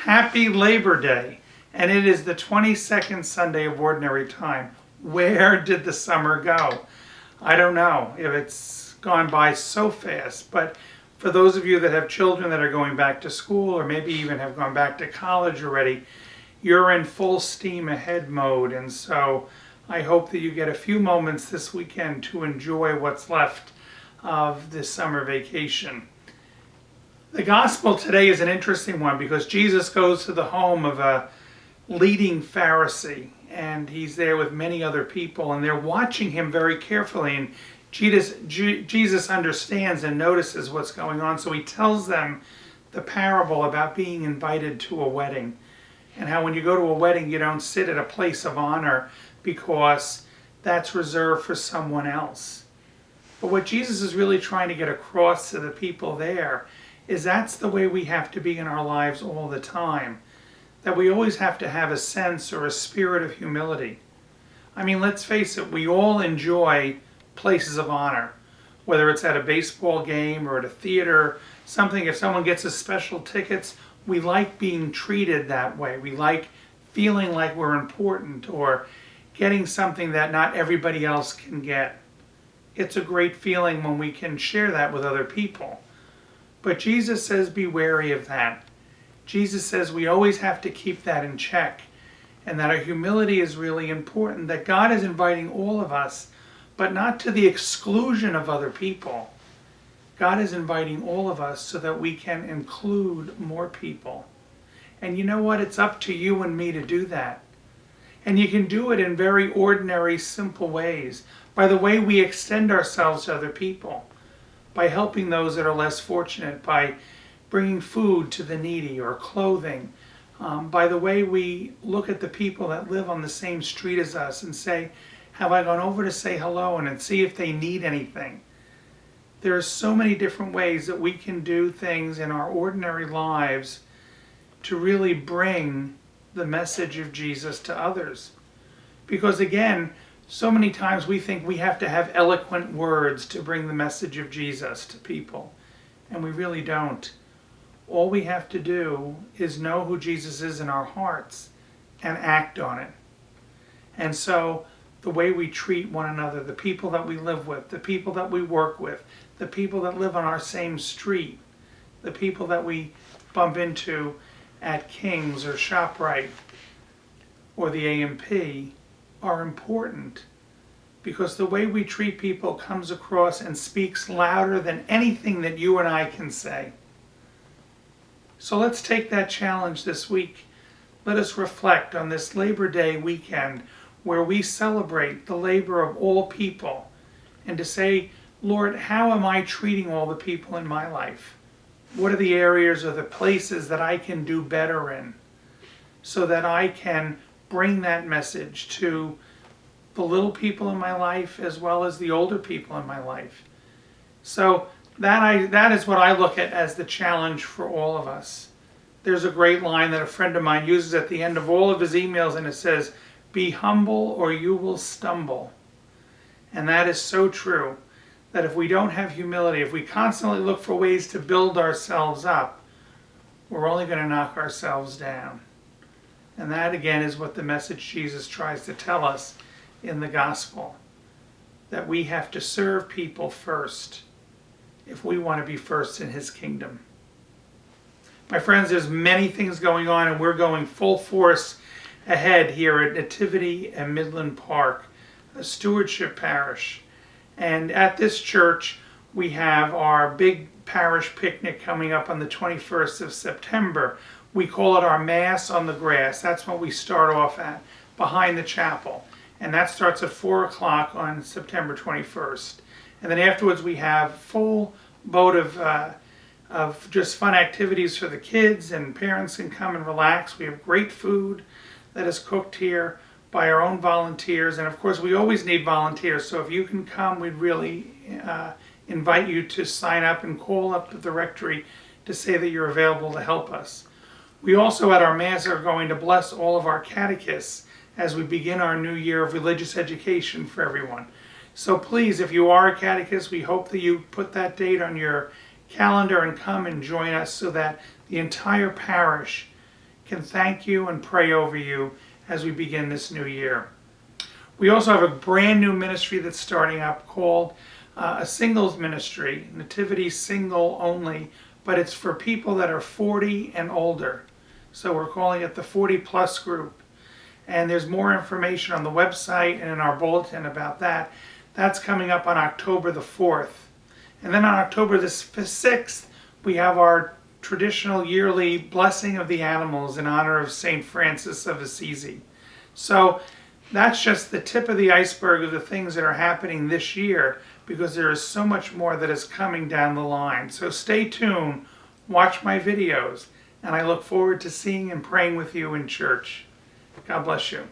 Happy Labor Day, and it is the 22nd Sunday of Ordinary Time. Where did the summer go? I don't know if it's gone by so fast, but for those of you that have children that are going back to school or maybe even have gone back to college already, you're in full steam ahead mode, and so I hope that you get a few moments this weekend to enjoy what's left of this summer vacation. The gospel today is an interesting one because Jesus goes to the home of a leading Pharisee, and he's there with many other people, and they're watching him very carefully, and Jesus understands and notices what's going on, so he tells them the parable about being invited to a wedding, and how when you go to a wedding you don't sit at a place of honor because that's reserved for someone else. But what Jesus is really trying to get across to the people there is that's the way we have to be in our lives all the time. That we always have to have a sense or a spirit of humility. I mean, let's face it, we all enjoy places of honor. Whether it's at a baseball game or at a theater, something, if someone gets us special tickets, we like being treated that way. We like feeling like we're important or getting something that not everybody else can get. It's a great feeling when we can share that with other people. But Jesus says be wary of that. Jesus says we always have to keep that in check, and that our humility is really important, that God is inviting all of us, but not to the exclusion of other people. God is inviting all of us so that we can include more people. And you know what? It's up to you and me to do that. And you can do it in very ordinary, simple ways, by the way we extend ourselves to other people, by helping those that are less fortunate, by bringing food to the needy or clothing, by the way we look at the people that live on the same street as us and say, have I gone over to say hello and see if they need anything? There are so many different ways that we can do things in our ordinary lives to really bring the message of Jesus to others. Because again, so many times we think we have to have eloquent words to bring the message of Jesus to people, and we really don't. All we have to do is know who Jesus is in our hearts and act on it. And so the way we treat one another, the people that we live with, the people that we work with, the people that live on our same street, the people that we bump into at King's or ShopRite or the A&P are important, because the way we treat people comes across and speaks louder than anything that you and I can say. So let's take that challenge this week. Let us reflect on this Labor Day weekend where we celebrate the labor of all people, and to say, Lord, how am I treating all the people in my life? What are the areas or the places that I can do better in so that I can bring that message to the little people in my life as well as the older people in my life? So that is what I look at as the challenge for all of us. There's a great line that a friend of mine uses at the end of all of his emails, and it says, be humble or you will stumble. And that is so true, that if we don't have humility, if we constantly look for ways to build ourselves up, we're only going to knock ourselves down. And that again is what the message Jesus tries to tell us in the gospel, that we have to serve people first if we want to be first in his kingdom. My friends, there's many things going on, and we're going full force ahead here at Nativity and Midland Park, a stewardship parish. And at this church, we have our big parish picnic coming up on the 21st of September. We call it our Mass on the Grass. That's what we start off at, behind the chapel. And that starts at 4 o'clock on September 21st. And then afterwards we have full boat of just fun activities for the kids, and parents can come and relax. We have great food that is cooked here by our own volunteers. And of course we always need volunteers, so if you can come, we'd really invite you to sign up and call up the directory to say that you're available to help us. We also at our Mass are going to bless all of our catechists as we begin our new year of religious education for everyone. So please, if you are a catechist, we hope that you put that date on your calendar and come and join us so that the entire parish can thank you and pray over you as we begin this new year. We also have a brand new ministry that's starting up called a singles ministry, Nativity single only, but it's for people that are 40 and older. So we're calling it the 40 plus group. And there's more information on the website and in our bulletin about that. That's coming up on October the 4th. And then on October the 6th, we have our traditional yearly blessing of the animals in honor of St. Francis of Assisi. So that's just the tip of the iceberg of the things that are happening this year, because there is so much more that is coming down the line. So stay tuned, watch my videos, and I look forward to seeing and praying with you in church. God bless you.